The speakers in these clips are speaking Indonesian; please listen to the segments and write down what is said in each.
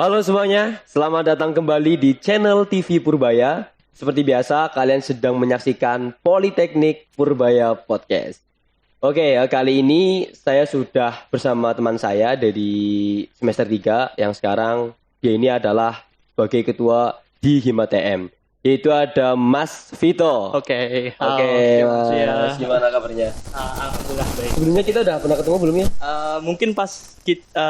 Halo semuanya, selamat datang kembali di channel TV Purbaya. Seperti biasa, kalian sedang menyaksikan Politeknik Purbaya Podcast. Oke, kali ini saya sudah bersama teman saya dari semester 3 yang sekarang dia ini adalah sebagai ketua di Hima TM. Yaitu ada Mas Vito. Oke, Mas, gimana kabarnya? Alhamdulillah baik. Sebelumnya kita udah pernah ketemu belum ya? Mungkin pas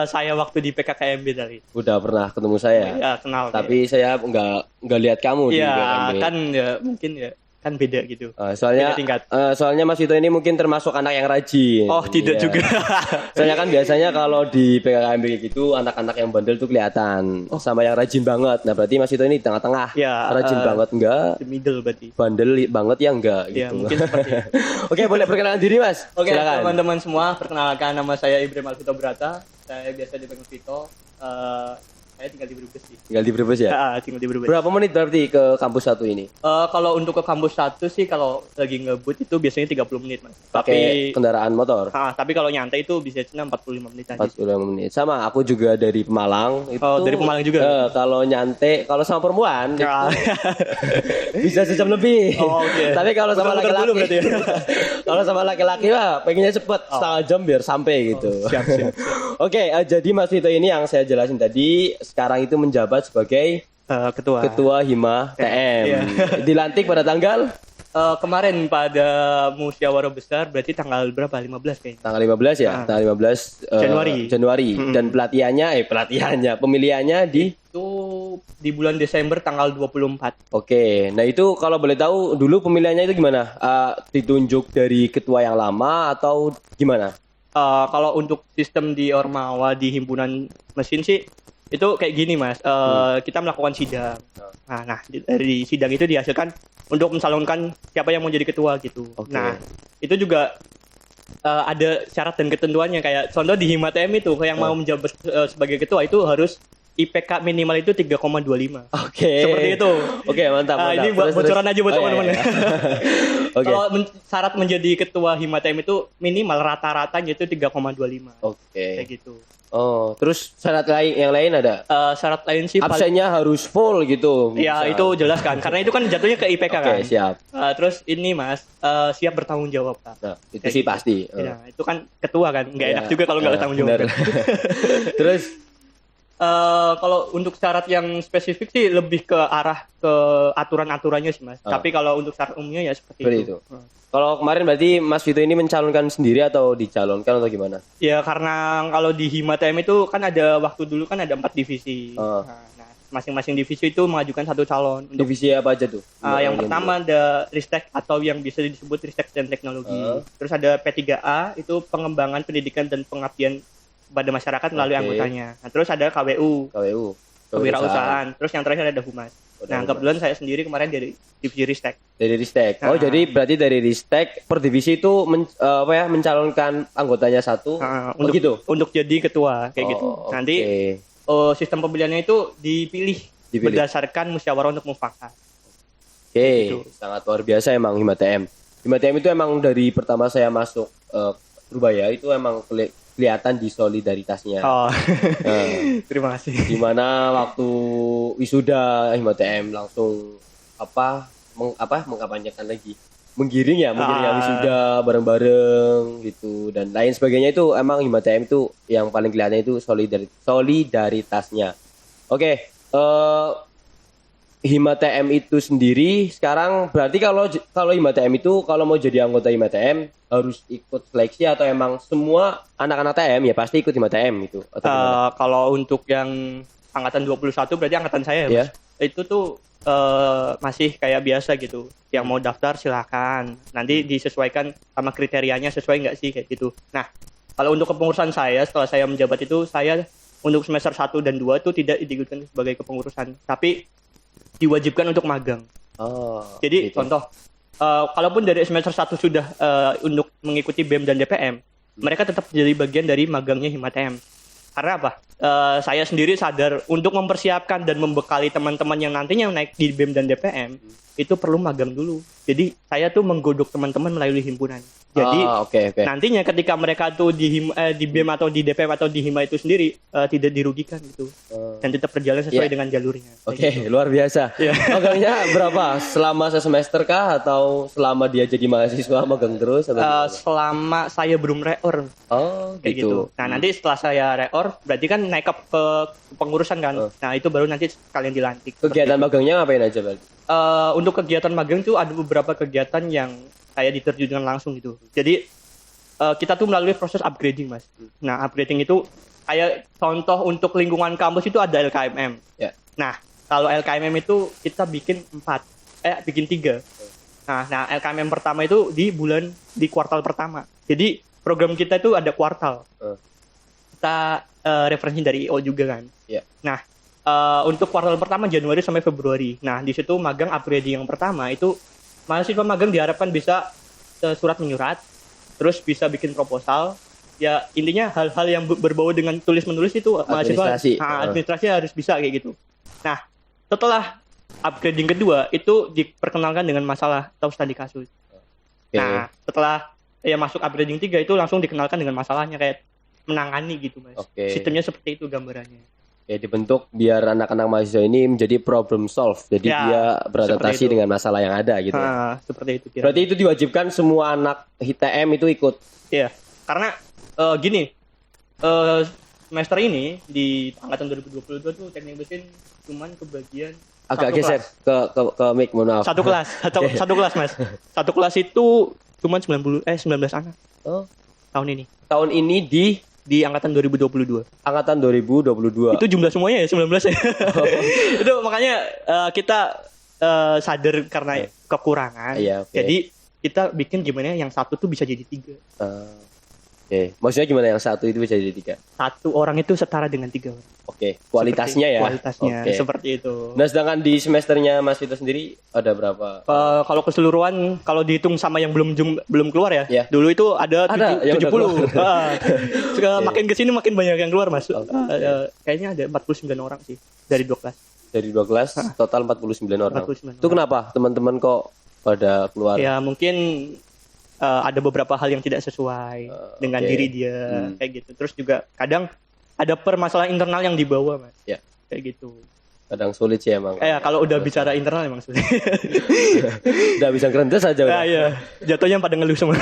saya waktu di PKKMB tadi. Udah pernah ketemu saya. Ya, kenal. Tapi saya nggak lihat kamu di ya PKKMB. kan ya mungkin ya kan beda gitu. Soalnya Beda tingkat. soalnya Mas Vito ini mungkin termasuk anak yang rajin. Oh, tidak Iya. juga. Soalnya kan biasanya kalau di PKKMB gitu anak-anak yang bandel tuh kelihatan sama yang rajin banget. Nah, berarti Mas Vito ini di tengah-tengah. Ya, Rajin banget enggak, The middle berarti. bandel banget ya enggak Ya, gitu. mungkin seperti itu. Oke, boleh perkenalan diri, Mas? Oke, Silakan. teman-teman semua, perkenalkan nama saya Ibrahim Alvito Brata. Saya biasa dipanggil Vito. Saya tinggal di Brebes sih. Tinggal di Brebes ya? Tinggal di Brebes. Berapa menit berarti ke kampus satu ini? Kalau untuk ke kampus 1 sih kalau lagi ngebut itu biasanya 30 menit, Mas. Pakai kendaraan motor? Tapi kalau nyantai itu bisa 45 menit aja. 45 menit. Sama, aku juga dari Pemalang. Itu, dari Pemalang juga? Kalau nyantai, kalau sama perempuan Ya. bisa sejam lebih. Oh, oke. Tapi kalau sama Muter-muter laki-laki, dulu berarti ya? kalau sama laki-laki mah pengennya cepet setengah jam biar sampai gitu. Siap. Oke, jadi Mas Vito ini yang saya jelasin tadi sekarang itu menjabat sebagai ketua Hima TM. Iya. Dilantik pada tanggal Kemarin pada musyawarah besar berarti tanggal berapa? 15 kayaknya. tanggal 15 ya, tanggal 15 Januari. Dan pemilihannya di Itu di bulan Desember tanggal 24. Oke, nah itu kalau boleh tahu dulu pemilihannya itu gimana? Ditunjuk dari ketua yang lama atau gimana? Kalau untuk sistem di Ormawa di himpunan mesin sih itu kayak gini, Mas. Kita melakukan sidang. Nah, dari sidang itu dihasilkan untuk mencalonkan siapa yang mau jadi ketua gitu. Oke. Nah, itu juga ada syarat dan ketentuannya, kayak contoh di Hima TM itu yang mau menjabat sebagai ketua itu harus IPK minimal itu 3,25. Oke. Seperti itu. Oke, mantap. Ini buat bocoran aja buat teman-teman. Iya. Oke. Kalau syarat menjadi ketua Hima TM itu minimal rata-ratanya itu 3,25. Oke. Kayak gitu. Oh, terus syarat lain yang lain ada? Syarat lain sih Absennya harus full gitu. ya misal. itu jelas kan, karena itu kan jatuhnya ke IPK kan. Oke, siap. Terus ini Mas, siap bertanggung jawab Pak. Nah, itu Kayak sih gitu. pasti. Ya, itu kan ketua kan, nggak Iya. enak juga kalau nggak bertanggung jawab. Benar. Kan? Terus Kalau untuk syarat yang spesifik sih lebih ke arah ke aturan-aturannya sih Mas. Tapi kalau untuk syarat umumnya ya seperti itu. kalau kemarin berarti Mas Vito ini mencalonkan sendiri atau dicalonkan atau gimana? Ya karena kalau di Hima TM itu kan ada waktu dulu kan ada 4 divisi. Nah, masing-masing divisi itu mengajukan satu calon. Untuk Divisi apa aja tuh? yang pertama ada Ristek atau yang bisa disebut Ristek dan Teknologi. Terus ada P3A itu pengembangan pendidikan dan pengabdian pada masyarakat melalui anggotanya. Nah, terus ada KWU, kewirausahaan. Terus yang terakhir ada Humas. Nah, kebetulan saya sendiri kemarin dari divisi Ristek. Dari Ristek. Oh, jadi berarti dari Ristek per divisi itu mencalonkan anggotanya satu. Untuk gitu. Untuk jadi ketua kayak gitu. Nanti sistem pemilihannya itu dipilih berdasarkan musyawarah untuk mufakat. Oke, sangat luar biasa emang Hima TM. Hima TM itu emang dari pertama saya masuk Purbaya itu emang kelihatan di solidaritasnya. Terima kasih. Dimana waktu wisuda Hima TM langsung mengkampanyekan lagi, menggiring wisuda bareng-bareng gitu dan lain sebagainya. Itu emang Hima TM itu yang paling kelihatan itu solidaritasnya. Oke, Hima TM itu sendiri sekarang berarti kalau Hima TM itu kalau mau jadi anggota Hima TM harus ikut seleksi atau emang semua anak-anak TM ya pasti ikut Hima TM itu? Kalau untuk yang angkatan 21 berarti angkatan saya ya, Mas. Itu tuh masih kayak biasa gitu. Yang mau daftar silakan. Nanti disesuaikan sama kriterianya sesuai nggak sih kayak gitu. Nah, kalau untuk kepengurusan saya setelah saya menjabat itu saya untuk semester 1 dan 2 itu tidak diikutkan sebagai kepengurusan, tapi diwajibkan untuk magang. Jadi gitu. Contoh, kalaupun dari semester 1 sudah untuk mengikuti BEM dan DPM, mereka tetap jadi bagian dari magangnya Hima TM. Karena apa? Saya sendiri sadar untuk mempersiapkan dan membekali teman-teman yang nantinya naik di BEM dan DPM itu perlu magang dulu. Jadi saya tuh menggodok teman-teman melalui himpunan. Jadi nantinya ketika mereka tuh di BEM atau di DPM atau di Hima itu sendiri tidak dirugikan gitu. Dan tetap berjalan sesuai dengan jalurnya. Gitu. Luar biasa. Magangnya berapa? Selama semester kah atau selama dia jadi mahasiswa magang terus? Selama saya belum reor. Kayak gitu. Nah nanti setelah saya reor berarti kan naik ke pengurusan kan. Nah itu baru nanti kalian dilantik. Kegiatan magangnya ngapain aja berarti? Untuk kegiatan magang tuh ada beberapa kegiatan yang kayak diterjunkan langsung gitu. Jadi kita tuh melalui proses upgrading, Mas. Nah, upgrading itu kayak contoh untuk lingkungan kampus itu ada LKMM. Nah, kalau LKMM itu kita bikin 3. Nah, LKMM pertama itu di kuartal pertama. Jadi program kita itu ada kuartal. Kita referensi dari IO juga kan. Nah, untuk kuartal pertama Januari sampai Februari. Nah, di situ magang upgrading yang pertama itu mahasiswa magang diharapkan bisa surat menyurat, terus bisa bikin proposal. Ya intinya hal-hal yang berbau dengan tulis-menulis itu mahasiswa administrasi harus bisa kayak gitu. Nah, setelah upgrading kedua itu diperkenalkan dengan masalah atau studi kasus. Nah, setelah masuk upgrading 3 itu langsung dikenalkan dengan masalahnya kayak menangani gitu, Mas. Sistemnya seperti itu gambarannya. Dibentuk biar anak-anak mahasiswa ini menjadi problem solve. Jadi dia beradaptasi dengan masalah yang ada gitu. Seperti itu. Berarti itu diwajibkan semua anak HTM itu ikut. Iya. Karena gini, semester ini di angkatan 2022 tuh teknik mesin cuman kebagian agak geser ke mic, mohon maaf. Satu kelas, Mas. Satu kelas itu cuman 19 anak. Tahun ini. Tahun ini di angkatan 2022. Angkatan 2022. Itu jumlah semuanya ya 19 ya. Itu makanya kita sadar karena kekurangan. Jadi kita bikin gimana yang satu tuh bisa jadi 3. Maksudnya gimana yang satu itu bisa jadi 3? Satu orang itu setara dengan 3 orang. Kualitasnya ya. Kualitasnya seperti itu. Nah, sedangkan di semesternya Mas Vito sendiri ada berapa? Kalau keseluruhan kalau dihitung sama yang belum keluar ya. Dulu itu ada 70. Makin kesini makin banyak yang keluar, Mas. Kayaknya ada 49 orang sih dari 2 kelas. Dari 2 kelas total 49 orang. Itu kenapa teman-teman kok pada keluar? Ya mungkin ada beberapa hal yang tidak sesuai dengan diri dia kayak gitu. Terus juga kadang ada permasalahan internal yang dibawa, Mas. Kayak gitu. Kadang sulit sih emang. Kalau udah bicara internal emang sulit. Udah bisa kerendes aja udah. Jatuhnya pada ngeluh semua.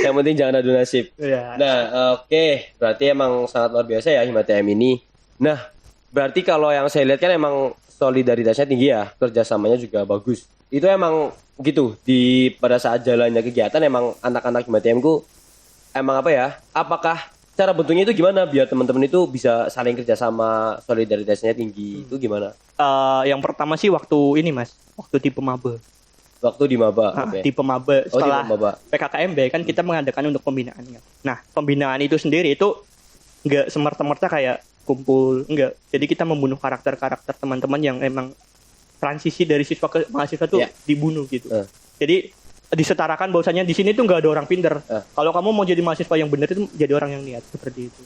Yang penting jangan adu nasib. Nah, berarti emang sangat luar biasa ya Hima TM ini. Nah, berarti kalau yang saya lihat kan emang solidaritasnya tinggi ya, kerjasamanya juga bagus. Itu emang gitu pada saat jalannya kegiatan emang anak-anak Hima TM ku emang apakah cara bentuknya itu gimana biar teman-teman itu bisa saling kerjasama, solidaritasnya tinggi itu gimana? Yang pertama sih waktu ini, Mas, waktu tipe maba. Waktu di maba. Tipe maba setelah PKKMB kan kita mengadakan untuk pembinaan. Nah, pembinaan itu sendiri itu nggak semerta-merta kayak kumpul, enggak. Jadi kita membunuh karakter-karakter teman-teman yang emang transisi dari siswa ke mahasiswa tuh dibunuh gitu. Jadi disetarakan bahwasanya di sini tuh nggak ada orang pinter. Kalau kamu mau jadi mahasiswa yang benar itu jadi orang yang niat seperti itu.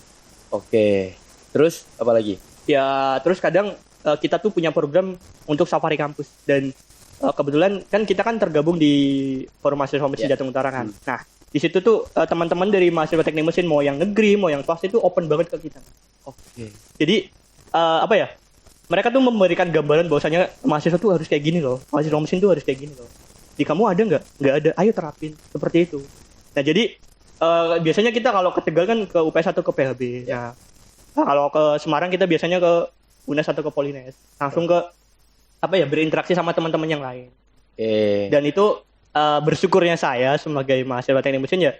Terus apa lagi? Ya terus kadang kita tuh punya program untuk safari kampus dan kebetulan kan kita kan tergabung di Forum Mahasiswa Mesin Jateng Utara kan. Nah di situ tuh teman-teman dari mahasiswa teknik mesin mau yang negeri mau yang swasta itu open banget ke kita. Jadi mereka tuh memberikan gambaran bahwasanya mahasiswa tuh harus kayak gini loh, mahasiswa mesin tuh harus kayak gini loh. Di kamu ada nggak? Nggak ada. Ayo terapin seperti itu. Nah jadi biasanya kita kalau ke Tegal kan ke UPS atau ke PHB. Nah kalau ke Semarang kita biasanya ke UNES atau ke Polines. Langsung ke berinteraksi sama teman-teman yang lain. Dan itu bersyukurnya saya sebagai mahasiswa teknik mesin ya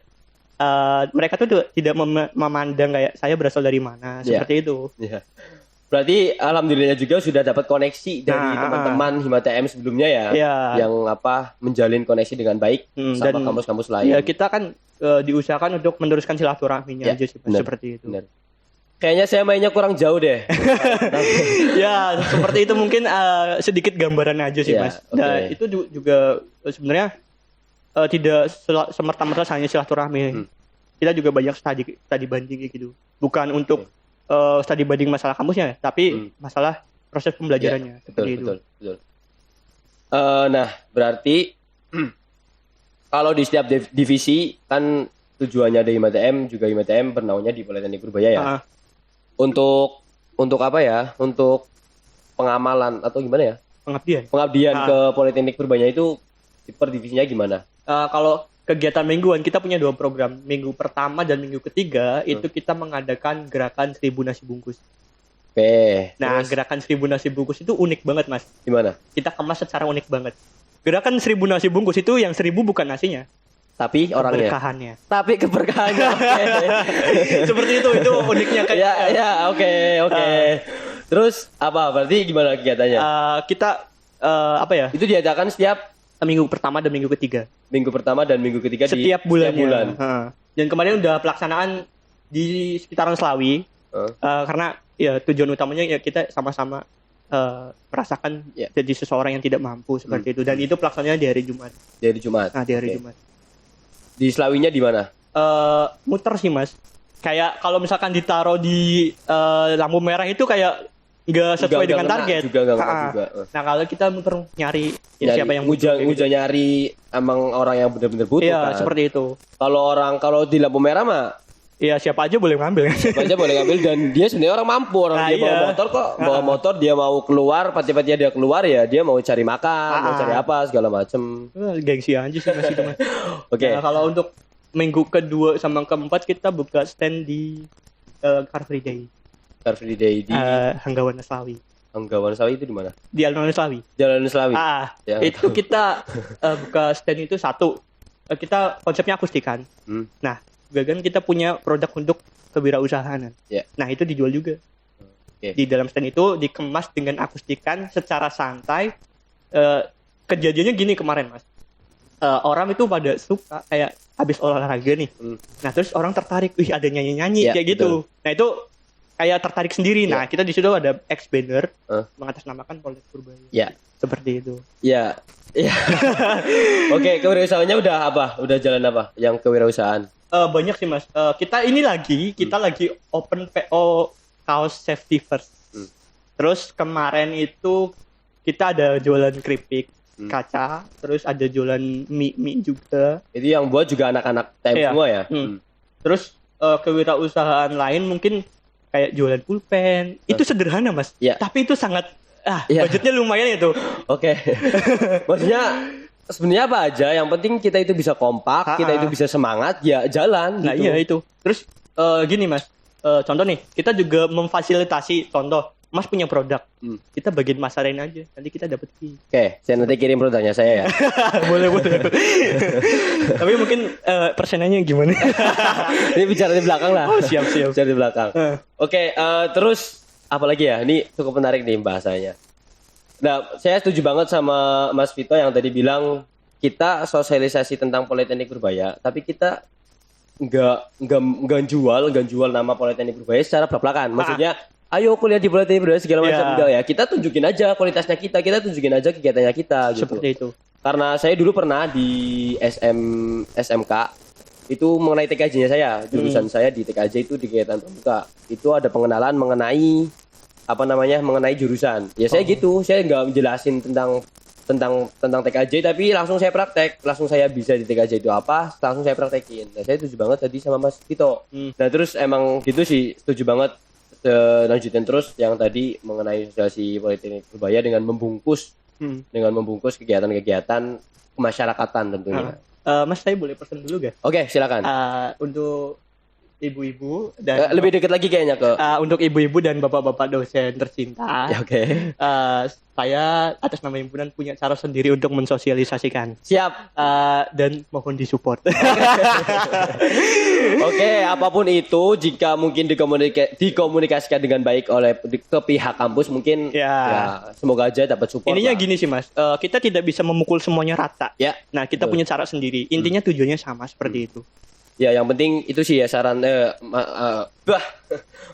mereka tuh tidak memandang kayak saya berasal dari mana seperti itu. Berarti alhamdulillah juga sudah dapat koneksi dari teman-teman Hima TM sebelumnya yang menjalin koneksi dengan baik sama kampus-kampus lain. Ya kita kan diusahakan untuk meneruskan silaturahminya aja sih seperti itu. Bener. Kayaknya saya mainnya kurang jauh deh. Ya seperti itu mungkin sedikit gambaran aja sih Mas. Nah itu juga sebenarnya tidak semerta-merta hanya silaturahmi. Kita juga banyak studi banding gitu. Bukan untuk studi banding masalah kampusnya, tapi masalah proses pembelajarannya. Betul. Nah, berarti kalau di setiap divisi kan tujuannya dari IMATM juga IMATM bernaungnya di Politeknik Purbaya ya. Untuk apa ya? Untuk pengamalan atau gimana ya? Pengabdian ke Politeknik Purbaya itu per divisinya gimana? Kalau kegiatan mingguan kita punya 2 program. Minggu pertama dan minggu ketiga itu kita mengadakan gerakan 1000 nasi bungkus. Oke. Nah, gerakan 1000 nasi bungkus itu unik banget, Mas. Gimana? Kita kemas secara unik banget. Gerakan 1000 nasi bungkus itu yang 1000 bukan nasinya, tapi orangnya. Keberkahannya. Tapi keberkahannya. Seperti itu uniknya kan. Oke. Terus apa? Berarti gimana kegiatannya? Kita apa ya? Itu diadakan setiap minggu pertama dan minggu ketiga. Minggu pertama dan minggu ketiga setiap bulan. Bulan. Dan kemarin udah pelaksanaan di sekitaran Selawi. Karena ya tujuan utamanya ya kita sama-sama merasakan jadi seseorang yang tidak mampu seperti itu. Dan itu pelaksanaannya di hari Jumat. Di hari Jumat. Di hari Jumat. Di Selawinya di mana? Muter sih, Mas. Kayak kalau misalkan ditaruh di lampu merah itu kayak nggak sesuai dengan target. Juga. Nah, kalau kita muter nyari siapa yang hujan nyari emang orang yang benar-benar butuh kan. Iya, seperti itu. Kalau di lampu merah mah iya, siapa aja boleh ngambil. Siapa aja boleh ngambil dan dia sebenarnya orang mampu, dia bawa motor kok. Bawa motor dia mau keluar, pati-patinya dia keluar ya dia mau cari makan, mau cari apa segala macem. Gengsi aja sih Mas itu, Mas. Oke. Nah, kalau untuk minggu kedua sama keempat kita buka stand di Car Free Day. Car Free Day di Hanggawan Slawi. Hanggawan Slawi itu di mana? Di Alun-Alun Slawi. Jalan Slawi. Itu kita buka stand itu satu. Kita konsepnya akustikan. Nah, kan kita punya produk untuk kewirausahaan. Nah, itu dijual juga. Di dalam stand itu dikemas dengan akustikan secara santai. Kejadiannya gini kemarin, Mas. Orang itu pada suka kayak habis olahraga nih. Nah, terus orang tertarik, ada nyanyi-nyanyi kayak gitu. Betul. Nah, itu kayak tertarik sendiri. Nah, kita di situ ada ex-banner mengatasnamakan Politeknik Purbaya. Seperti itu. Oke, kewirausahaannya udah apa? Udah jalan apa? Yang kewirausahaan? Banyak sih, Mas. Kita lagi open PO kaos safety first. Terus kemarin itu kita ada jualan keripik kaca, terus ada jualan mie juga. Itu yang buat juga anak-anak TM semua ya? Terus kewirausahaan lain mungkin kayak jualan pulpen. Itu sederhana, Mas. Tapi itu sangat budgetnya lumayan itu. Oke. Maksudnya sebenarnya apa aja, yang penting kita itu bisa kompak, kita itu bisa semangat, ya jalan. Nah, gitu. Iya itu. Terus gini, Mas. Contoh nih, kita juga memfasilitasi contoh. Mas punya produk, kita bagian masarin aja, nanti kita dapat fee. Oke, saya nanti kirim produknya saya ya. boleh. Tapi mungkin persenannya gimana? Ini bicara di belakang lah. Oh, siap. Bicara di belakang. Oke, terus apa lagi ya? Ini cukup menarik nih bahasanya. Nah, saya setuju banget sama Mas Vito yang tadi bilang kita sosialisasi tentang Politeknik Purbaya, tapi kita nggak jual nama Politeknik Purbaya secara belak-belakan. Maksudnya ayo kuliah di Politeknik Purbaya segala macam, enggak ya. Kita tunjukin aja kualitasnya kita tunjukin aja kegiatannya kita gitu. Seperti itu. Karena saya dulu pernah di SMK itu mengenai TKJ-nya saya, jurusan saya di TKJ itu di kegiatan pramuka. Itu ada pengenalan mengenai mengenai jurusan. Ya saya gitu, saya nggak menjelasin tentang TKJ tapi langsung saya praktek, langsung saya bisa di TKJ itu apa, langsung saya praktekin. Nah, saya setuju banget tadi sama Mas Vito. Nah, terus emang gitu sih, setuju banget. Lanjutin terus yang tadi mengenai sosialisasi Politeknik Purbaya dengan membungkus kegiatan-kegiatan kemasyarakatan tentunya. Mas, saya boleh pesan dulu gak? Oke, silakan. Untuk ibu-ibu dan lebih dekat lagi kayaknya ke untuk ibu-ibu dan bapak-bapak dosen tercinta. Oke. Saya atas nama himpunan punya cara sendiri untuk mensosialisasikan. Siap. Dan mohon disupport. Oke, apapun itu jika mungkin dikomunikasikan dengan baik oleh ke pihak kampus mungkin ya semoga aja dapat support. Ininya gini sih, Mas. Kita tidak bisa memukul semuanya rata. Nah, kita punya cara sendiri. Intinya tujuannya sama seperti itu. Ya, yang penting itu sih ya saran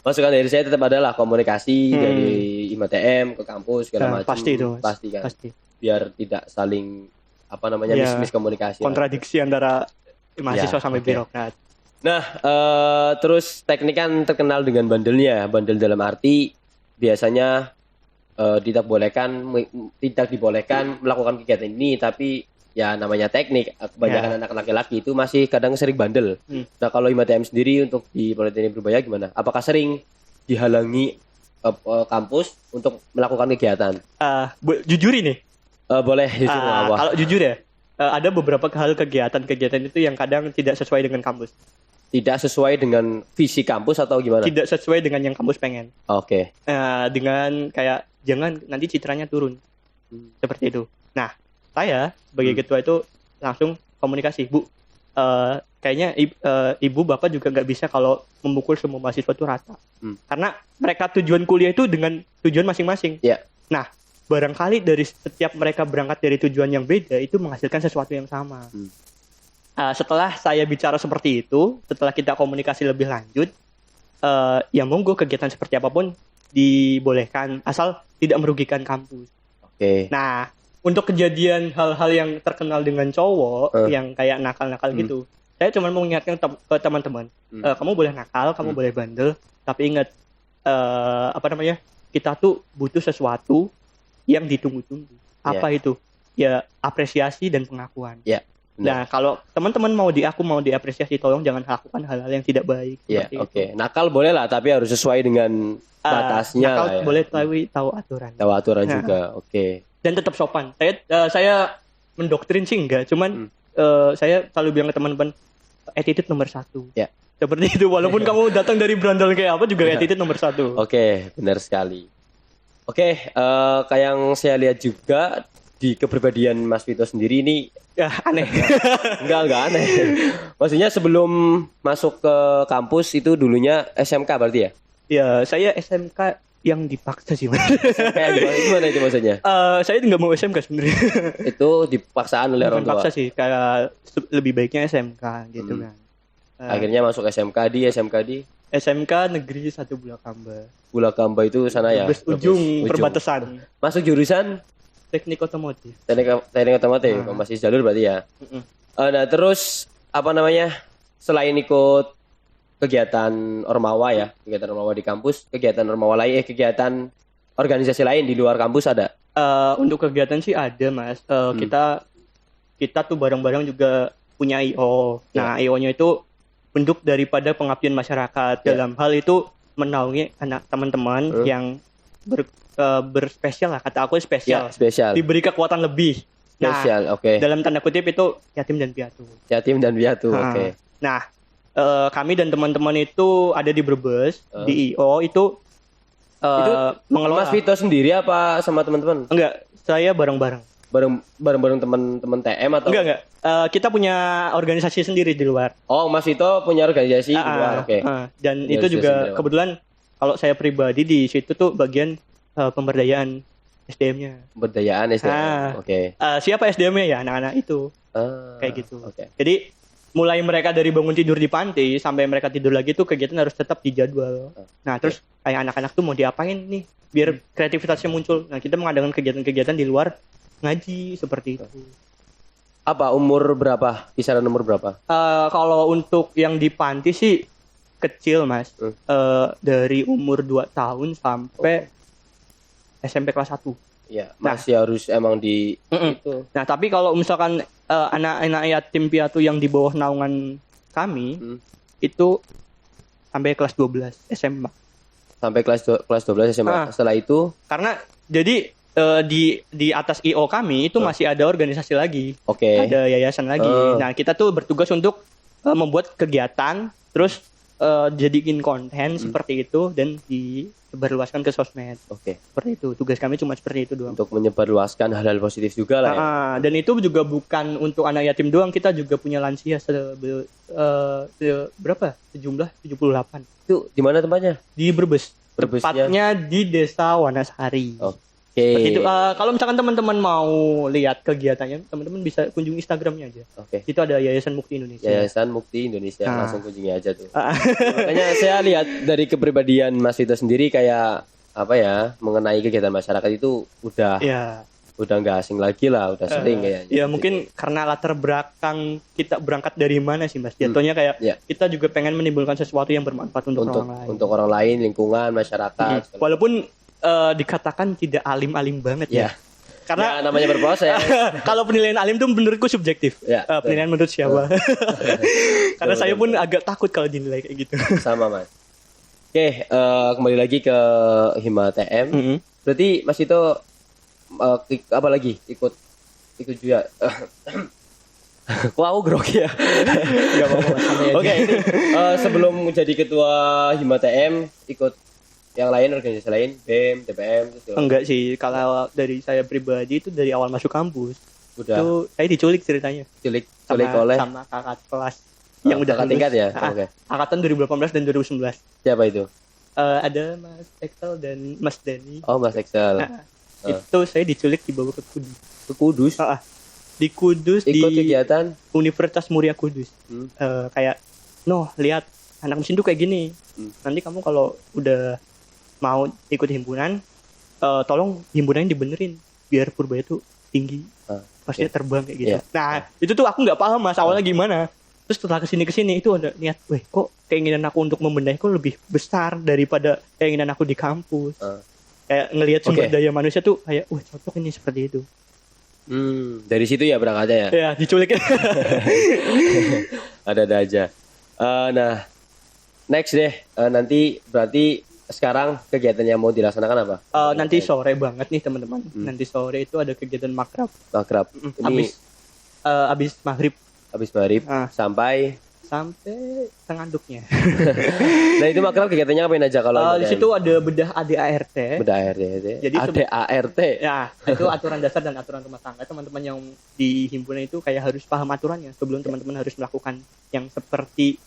masukan dari saya tetap adalah komunikasi dari IMATM ke kampus segala macam. Pasti itu. Pasti kan. Biar tidak saling miskomunikasi. Kontradiksi antara mahasiswa sampai birokrat. Nah, terus teknik kan terkenal dengan bandelnya. Bandel dalam arti biasanya tidak dibolehkan melakukan kegiatan ini, tapi ya namanya teknik, kebanyakan anak laki-laki itu masih kadang sering bandel. Nah kalau IMATM sendiri untuk di Politeknik Purbaya gimana? Apakah sering dihalangi kampus untuk melakukan kegiatan? Jujur ini. Boleh jujur kalau jujur ya, ada beberapa hal kegiatan itu yang kadang tidak sesuai dengan kampus. Tidak sesuai dengan visi kampus atau gimana? Tidak sesuai dengan yang kampus pengen. Oke. Dengan kayak jangan nanti citranya turun. Seperti itu. Nah, saya sebagai ketua itu langsung komunikasi, Bu. Kayaknya ibu bapak juga nggak bisa kalau memukul semua mahasiswa itu rata. Karena mereka tujuan kuliah itu dengan tujuan masing-masing. Yeah. Nah, barangkali dari setiap mereka berangkat dari tujuan yang beda itu menghasilkan sesuatu yang sama. Setelah saya bicara seperti itu, setelah kita komunikasi lebih lanjut, ya monggo kegiatan seperti apapun dibolehkan asal tidak merugikan kampus. Oke. Nah, untuk kejadian hal-hal yang terkenal dengan cowok yang kayak nakal-nakal gitu, saya cuma mau mengingatkan ke teman-teman, kamu boleh nakal, kamu boleh bandel, tapi ingat kita tuh butuh sesuatu yang ditunggu-tunggu. Apa itu? Ya apresiasi dan pengakuan. Nah, kalau teman-teman mau diapresiasi, tolong jangan lakukan hal-hal yang tidak baik. Oke. Nakal boleh lah, tapi harus sesuai dengan batasnya. Nakal lah ya. boleh tahu aturan. Tahu aturan juga. Oke. Dan tetap sopan. Saya mendoktrin sih enggak, cuman saya selalu bilang ke teman-teman, attitude nomor 1. Ya. Seperti itu, walaupun kamu datang dari berandal kayak apa juga attitude nomor 1. Oke, benar sekali. Oke, kayak yang saya lihat juga di kepribadian Mas Vito sendiri ini ya aneh. Enggak aneh. Maksudnya sebelum masuk ke kampus itu dulunya SMK berarti ya? Ya, saya SMK yang dipaksa sih, Mas. Gimana itu maksudnya? Saya nggak mau SMK sebenarnya. Itu dipaksaan oleh orang tua? Dipaksa sih, kayak lebih baiknya SMK gitu kan. Akhirnya masuk SMK di SMK Negeri 1 Bulakamba. Bulakamba itu sana ya? Ujung perbatasan. Masuk jurusan? Teknik otomotif. Teknik otomotif, masih jalur berarti ya? Nah terus, selain ikut kegiatan Ormawa ya, kegiatan Ormawa di kampus, kegiatan Ormawa lain, kegiatan organisasi lain di luar kampus ada? Untuk kegiatan sih ada, Mas. Kita tuh bareng-bareng juga punya IO. Nah, IO-nya itu bentuk daripada pengabdian masyarakat. Dalam hal itu menaungi anak teman-teman yang berspesial lah, kata aku spesial. Spesial. Diberi kekuatan lebih. Spesial, oke. Dalam tanda kutip itu yatim dan piatu. Yatim dan piatu, oke. Nah, kami dan teman-teman itu ada di Brebes, di IO itu mengelola. Mas Vito sendiri apa sama teman-teman? Enggak, saya bareng-bareng. Bareng teman-teman TM atau? Enggak. Kita punya organisasi sendiri di luar. Oh, Mas Vito punya organisasi di luar, oke. Dan itu juga kebetulan kalau saya pribadi di situ tuh bagian pemberdayaan SDM-nya. Pemberdayaan SDM, oke. Siapa SDM-nya ya? Anak-anak itu. Kayak gitu. Okay. Jadi mulai mereka dari bangun tidur di panti sampai mereka tidur lagi tuh kegiatan harus tetap dijadwal. Nah, terus kayak anak-anak tuh mau diapain nih biar kreativitasnya muncul. Nah, kita mengadakan kegiatan-kegiatan di luar ngaji seperti itu. Apa umur berapa? Kisaran umur berapa? Kalau untuk yang di panti sih kecil, Mas. Dari umur 2 tahun sampai SMP kelas 1. Iya, masih harus emang di itu. Nah, tapi kalau misalkan anak-anak yatim piatu yang di bawah naungan kami itu sampai kelas 12 SMA. Sampai kelas 12 SMA. Setelah itu karena jadi di atas IO kami itu masih ada organisasi lagi. Oke. Ada yayasan lagi. Nah, kita tuh bertugas untuk membuat kegiatan terus jadiin konten seperti itu dan disebarluaskan ke sosmed. Oke. Seperti itu. Tugas kami cuma seperti itu doang. Untuk menyebarluaskan hal-hal positif juga lah ya. Dan itu juga bukan untuk anak yatim doang, kita juga punya lansia berapa? Sejumlah 78. Itu di mana tempatnya? Di Brebes. Brebesnya? Tepatnya di Desa Wanasari. Oke. Itu kalau misalkan teman-teman mau lihat kegiatannya, teman-teman bisa kunjungi Instagramnya aja. Oke. Itu ada Yayasan Mukti Indonesia. Yayasan Mukti Indonesia, langsung kunjungi aja tuh. Makanya saya lihat dari kepribadian Mas Vito sendiri kayak mengenai kegiatan masyarakat itu udah nggak asing lagi lah, udah sering kayaknya. Ya mungkin karena latar belakang kita berangkat dari mana sih, Mas? Jatuhnya kayak kita juga pengen menimbulkan sesuatu yang bermanfaat untuk orang lain. Untuk orang lain, lingkungan, masyarakat. Walaupun dikatakan tidak alim-alim banget ya. Karena ya, namanya berproses. kalau penilaian alim tuh menurutku subjektif. Ya, Penilaian menurut siapa? Karena saya pun agak takut kalau dinilai kayak gitu. Sama Mas. Oke, kembali lagi ke Hima TM. Berarti Mas itu apa lagi ikut juga? Kok aku grogi ya? Gak apa-apa. Oke, ini sebelum menjadi ketua Hima TM ikut yang lain, organisasi lain, BEM, TPM, enggak sih, kalau dari saya pribadi itu dari awal masuk kampus. Udah. Itu saya diculik ceritanya. Culik sama, oleh sama kakak kelas yang udah kakak tingkat ya. Oke. Angkatan 2018 dan 2019. Siapa itu? Ada Mas Excel dan Mas Dani. Oh, Mas Excel. Itu saya diculik dibawa ke Kudus. Ke Kudus? Di Kudus ikut di kegiatan Universitas Muria Kudus. Kayak, lihat anak mesin tuh kayak gini. Nanti kamu kalau udah mau ikut himpunan, tolong himpunannya dibenerin biar Purbaya tuh tinggi, pastinya terbang kayak gitu. Nah, itu tuh aku nggak paham Mas awalnya gimana. Terus setelah kesini itu ada niat, kok keinginan aku untuk membenahi kok lebih besar daripada keinginan aku di kampus. Kayak ngelihat sumber daya manusia tuh kayak, cocok ini seperti itu. Dari situ ya berangkatnya ya? Ya, diculik. Ada aja. Nah, next deh. Nanti berarti sekarang kegiatannya mau dilaksanakan apa? Nanti sore banget nih teman-teman. Nanti sore itu ada kegiatan makrab. Ini abis maghrib. Sampai tenganduknya. Nah, itu makrab kegiatannya ngapain aja kalau di situ ada bedah ADART. Jadi ADART. Ya, itu aturan dasar dan aturan rumah tangga. Teman-teman yang di himpunan itu kayak harus paham aturannya sebelum teman-teman harus melakukan yang seperti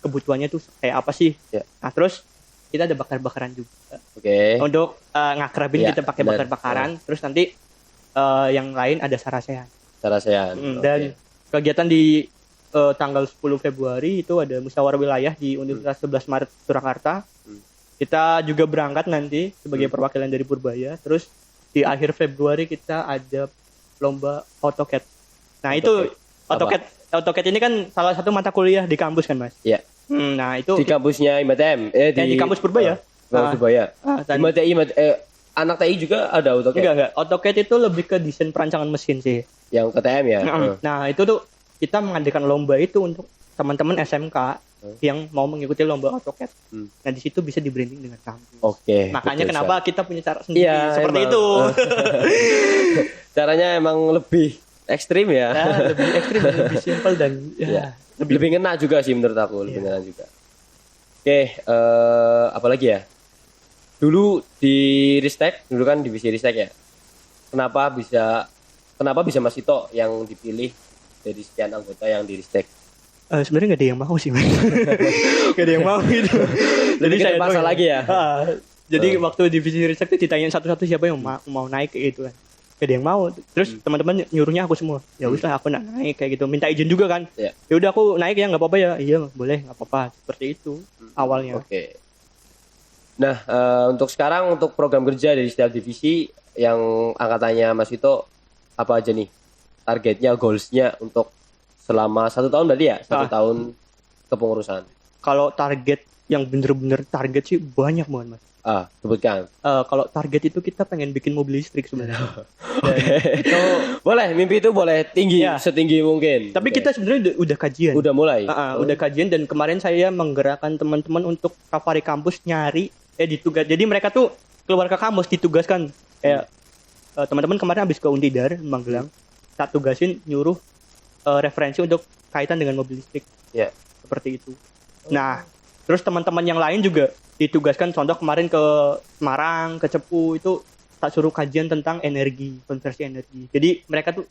kebutuhannya tuh kayak apa sih. Nah, terus kita ada bakar-bakaran juga. Untuk ngakrabin kita pakai bakar-bakaran. Terus nanti yang lain ada sarasehan. Dan kegiatan di tanggal 10 Februari itu ada musyawarah wilayah di Universitas 11 Maret Surakarta. Kita juga berangkat nanti sebagai perwakilan dari Purbaya. Terus di akhir Februari kita ada lomba AutoCAD. Nah, itu AutoCAD ini kan salah satu mata kuliah di kampus kan, Mas? Iya. Nah, itu di kampusnya IMTM, di kampus Purbaya. Purbaya. Anak TI juga ada AutoCAD? Enggak. AutoCAD itu lebih ke desain perancangan mesin sih. Yang KTM ya? Nah, itu tuh kita mengadakan lomba itu untuk teman-teman SMK yang mau mengikuti lomba AutoCAD. Nah, di situ bisa di-branding dengan kampus. Makanya kenapa kita punya cara sendiri seperti itu. Caranya emang lebih ekstrim ya. Lebih ekstrim, lebih simpel dan lebih ngena juga sih menurut aku, lebih ngena juga. Apa lagi ya? Dulu di Ristek, dulu kan divisi Ristek ya. Kenapa bisa Mas Ito yang dipilih dari sekian anggota yang di Ristek? Sebenarnya nggak ada yang mau sih, Mas. Nggak ada yang mau gitu. Jadi saya paksa lagi ya. Jadi waktu divisi Ristek itu ditanyain satu-satu siapa yang mau naik kayak gitu kan. Gak ada yang mau. Terus teman-teman nyuruhnya aku semua. Ya udah aku naik kayak gitu. Minta izin juga kan. Ya udah aku naik ya nggak apa-apa ya. Iya boleh nggak apa-apa. Seperti itu awalnya. Nah untuk sekarang untuk program kerja dari setiap divisi yang angkatannya Mas Ito apa aja nih targetnya, goalsnya untuk selama 1 tahun tadi ya? 1 tahun kepengurusan. Kalau target yang bener-bener target sih banyak banget, Mas. Sebutkan. Kalau target itu kita pengen bikin mobil listrik sebenarnya. Itu boleh, mimpi itu boleh tinggi, setinggi mungkin. Tapi kita sebenarnya udah kajian. Udah mulai. Udah kajian dan kemarin saya menggerakkan teman-teman untuk safari kampus nyari ditugas. Jadi mereka tuh keluar ke kampus ditugaskan. Kayak teman-teman kemarin habis ke Untidar Magelang. Tak tugasin nyuruh referensi untuk kaitan dengan mobil listrik. Seperti itu. Nah, terus teman-teman yang lain juga ditugaskan, contoh kemarin ke Semarang, ke Cepu itu tak suruh kajian tentang energi, konversi energi. Jadi mereka tuh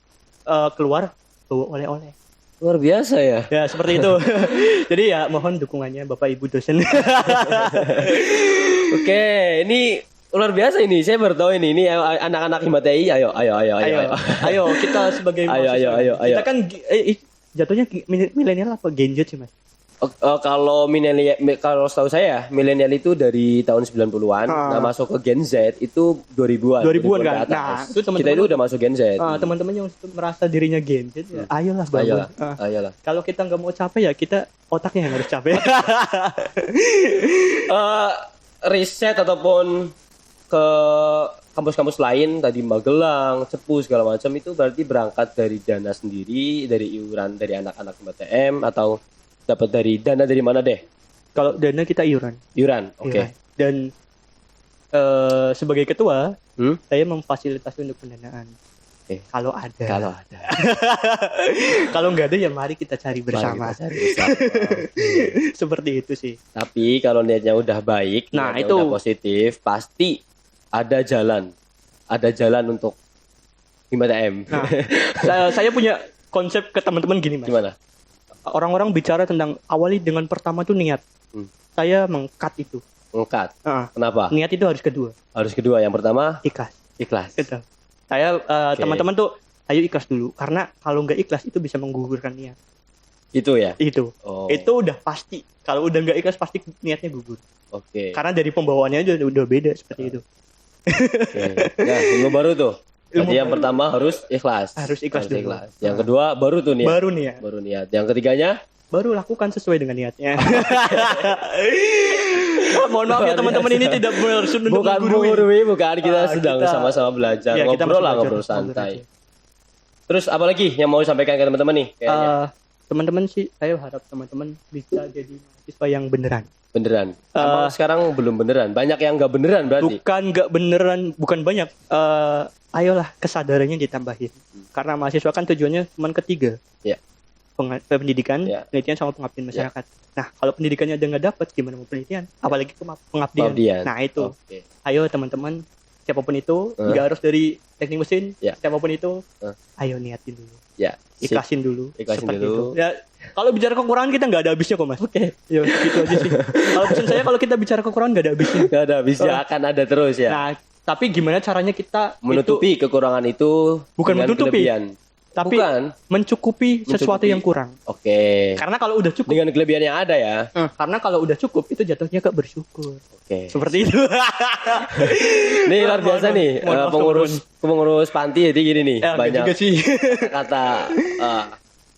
keluar bawa oleh-oleh. Luar biasa ya. Ya seperti itu. Jadi ya mohon dukungannya Bapak Ibu dosen. Ini luar biasa ini. Saya baru tahu ini anak-anak Hima TI. Ayo kita sebagai ayo. Kita kan jatuhnya milenial apa Gen Z sih, Mas? Kalau milenial, kalau setahu saya milenial itu dari tahun 90-an. Nah, masuk ke Gen Z itu 2000-an. 2000-an kan. Nah, itu kita itu udah masuk Gen Z. Teman-teman yang merasa dirinya Gen Z, ayolah bangun. Ayolah. Kalau kita nggak mau capek ya kita otaknya yang harus capek. Riset ataupun ke kampus-kampus lain tadi Magelang, Cepu segala macam itu berarti berangkat dari dana sendiri, dari iuran dari anak-anak MTM atau dapat dari dana dari mana deh? Kalau dana kita iuran. Iuran, oke. Iuran. Dan sebagai ketua, saya memfasilitasi untuk pendanaan. Kalau ada. Kalau nggak ada ya mari kita cari bersama. Seperti itu sih. Tapi kalau niatnya udah baik, nah itu udah positif, pasti ada jalan untuk HIMA-TM. Nah, saya punya konsep ke teman-teman gini, Mas. Gimana? Orang-orang bicara tentang awali dengan pertama tuh niat. Saya mengkat itu. Mengkat. Kenapa? Niat itu harus kedua. Harus kedua. Yang pertama ikhlas. Gitu. Saya teman-teman tuh ayo ikhlas dulu karena kalau nggak ikhlas itu bisa menggugurkan niat. Itu ya? Itu. Itu udah pasti. Kalau udah nggak ikhlas pasti niatnya gugur. Oke. Karena dari pembawaannya aja udah beda seperti itu. Nah, ilmu baru tuh. Jadi yang pertama harus ikhlas. Harus ikhlas dulu. Yang kedua baru tuh niat. Baru niat. Yang ketiganya baru lakukan sesuai dengan niatnya. Mohon maaf ya teman-teman, ini tidak bermaksud untuk menggurui, bukan kita sedang sama-sama belajar, ya, ngobrol santai. Terus apa lagi yang mau disampaikan ke teman-teman nih? Teman-teman sih, saya harap teman-teman bisa jadi mahasiswa yang beneran. Sekarang belum beneran, banyak yang nggak beneran berarti. Bukan banyak. Ayolah kesadarannya ditambahin. Karena mahasiswa kan tujuannya cuma ketiga. Ya. Pendidikan, penelitian sama pengabdian masyarakat. Nah, kalau pendidikannya udah nggak dapat, gimana mau penelitian? Apalagi pengabdian. Nah, itu. Ayo teman-teman, siapapun itu, nggak harus dari teknik mesin, siapapun itu, ayo niatin dulu. Ikhlasin dulu. Itu. Ya, kalau bicara kekurangan kita nggak ada habisnya kok, Mas. Ya, gitu aja sih. Kalau pesan saya, kalau kita bicara kekurangan nggak ada habisnya. Nggak ada habisnya, akan ada terus ya. Nah, tapi gimana caranya kita menutupi kekurangan itu? Bukan menutupi. Tapi mencukupi sesuatu yang kurang. Oke. Karena kalau udah cukup dengan kelebihan yang ada ya. Karena kalau udah cukup itu jatuhnya ke bersyukur. Oke. Seperti itu. Nih luar biasa nih pengurus panti jadi gini nih. Banyak juga sih. kata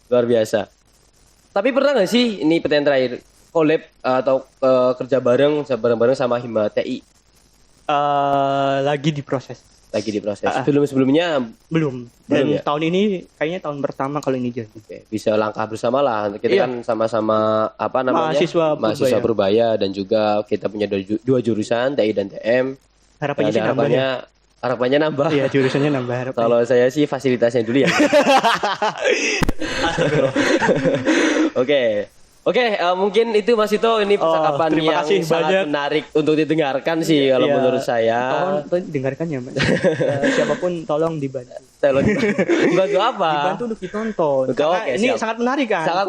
luar biasa. Tapi pernah nggak sih ini pertanyaan terakhir collab atau kerja bareng sama Hima TI? Lagi diproses. Sebelumnya belum. Dan ya? Tahun ini kayaknya tahun pertama kalau ini jadi. Oke. Bisa langkah bersama lah. Kita kan sama-sama mahasiswa Purbaya dan juga kita punya dua jurusan TI dan TM. Harapannya nambah. Iya, jurusannya nambah. Kalau saya sih fasilitasnya dulu ya. Oke, mungkin itu Mas Ito, ini percakapan yang sangat menarik untuk didengarkan sih kalau menurut saya. Tolong dengarkan ya, Mas. Siapapun tolong dibantu. Dibantu apa? Dibantu untuk ditonton. Karena ini sangat menarik kan? Sangat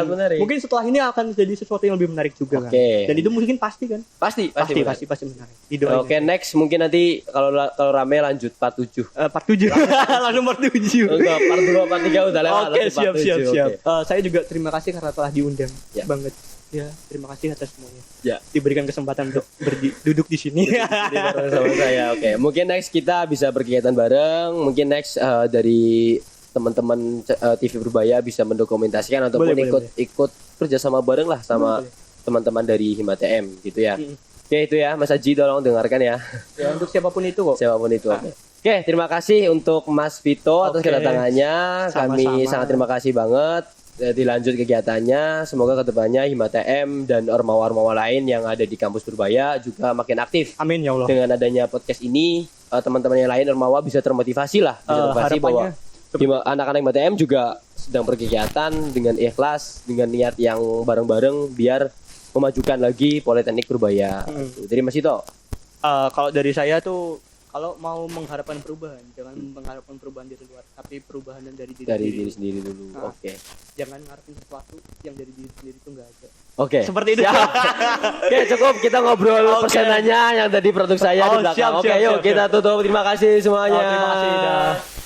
menarik. Mungkin setelah ini akan jadi sesuatu yang lebih menarik juga kan. Dan itu mungkin pasti kan? Pasti menarik. Oke, next mungkin nanti kalau rame lanjut part 7. Part 7. Langsung part 7. Enggak, part 2, part 3 udah lewat. Oke, siap. Saya juga terima kasih karena telah diundang. Banget ya, terima kasih atas semuanya diberikan kesempatan untuk duduk di sini sama saya. Oke, mungkin next kita bisa berkegiatan bareng, mungkin next dari teman-teman TV Purbaya bisa mendokumentasikan ataupun ikut kerjasama bareng lah sama teman-teman dari Hima TM gitu ya. Oke, itu ya Mas Haji, tolong dengarkan ya. Untuk siapapun itu kok. Oke, terima kasih untuk Mas Vito atas kedatangannya. Kami sangat terima kasih banget. Dilanjut kegiatannya, semoga kedepannya Hima TM dan ormawa-ormawa lain yang ada di kampus Purbaya juga makin aktif. Amin ya Allah. Dengan adanya podcast ini, teman-teman yang lain ormawa bisa termotivasi lah, bahwa anak-anak Hima TM juga sedang berkegiatan dengan ikhlas, dengan niat yang bareng-bareng biar memajukan lagi Politeknik Purbaya. Jadi Mas Ito, kalau dari saya tuh, kalau mau mengharapkan perubahan, jangan mengharapkan perubahan dari luar, tapi perubahan dari diri sendiri dulu. Oke. Jangan ngarepin sesuatu yang dari diri sendiri itu nggak ada. Oke. Seperti itu. Oke, cukup kita ngobrol persenannya yang tadi produk saya di belakang. Oke, yuk kita tutup. Terima kasih semuanya. Terima kasih.